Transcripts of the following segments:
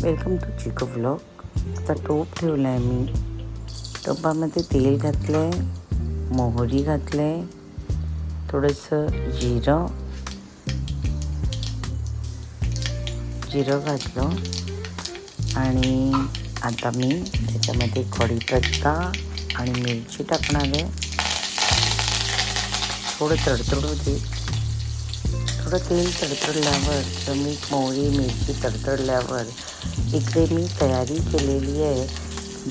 Welcome to Chico vlog. आता टोप ठेवला आहे मी. टोपामध्ये तेल घातलं आहे, मोहरी घातलं आहे, थोडंसं जिरं घातलं आणि आता मी त्याच्यामध्ये कढीपत्ता आणि मिरची टाकणार आहे. थोडं तडतडू दे. थोडं तेल तडतडल्यावर मीठ मोहरी मिरची तडतडल्यावर इकडे मी तयारी केलेली आहे.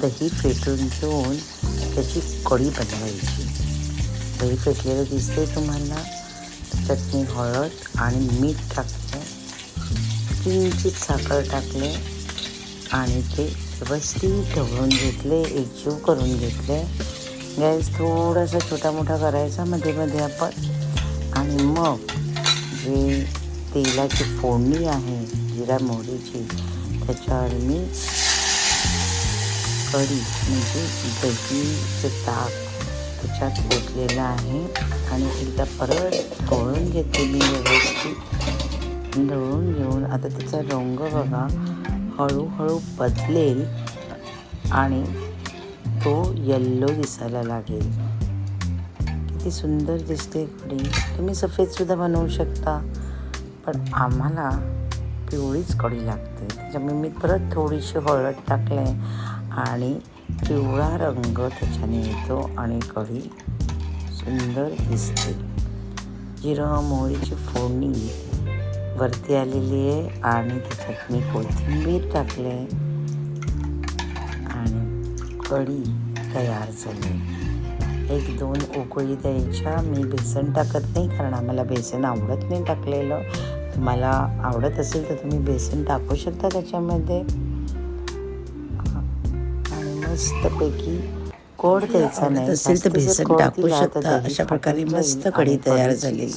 दही फेटून घेऊन त्याची कढी बनवायची. दही फेटलेलं दिसते तुम्हाला. चटणी हळद आणि मीठ टाकले, किंचित साखर टाकले आणि ते व्यवस्थित ढवळून घेतले, एकजीव करून घेतले. गॅस थोडासा छोटा मोठा करायचा मध्ये मध्ये आपण. आणि मग जे तेलाची फोडणी आहे जिरा मोहरीची, त्याच्यावर मी कढी म्हणजे दहीचं ताक त्याच्यात ओतलेलं आहे आणि एकदा परत ढवळून घेते मी व्यवस्थित. ढवळून घेऊन आता त्याचा रंग बघा हळूहळू बदलेल आणि तो येल्लो दिसायला लागेल. किती सुंदर दिसते कढी. तुम्ही सफेदसुद्धा बनवू शकता, पण आम्हाला पिवळीच कढी लागते. त्याच्यामुळे मी परत थोडीशी हळद टाकले आणि पिवळा रंग त्याच्याने येतो आणि कढी सुंदर दिसते. जिरं मोहरीची फोडणी वरती आलेली आहे आणि त्याच्यात मी कोथिंबीर टाकले आणि कढी तयार झाली. 1-2 उकळी द्यायच्या. मी बेसन टाकत नाही कारण आम्हाला बेसन आवडत नाही टाकलेलं. तुम्हाला आवडत असेल तर तुम्ही बेसन टाकू शकता त्याच्यामध्ये. आणि मस्तपैकी गोड द्यायचा नाही, असेल तर बेसन टाकू शकता. अशा प्रकारे मस्त कढी तयार झालेली.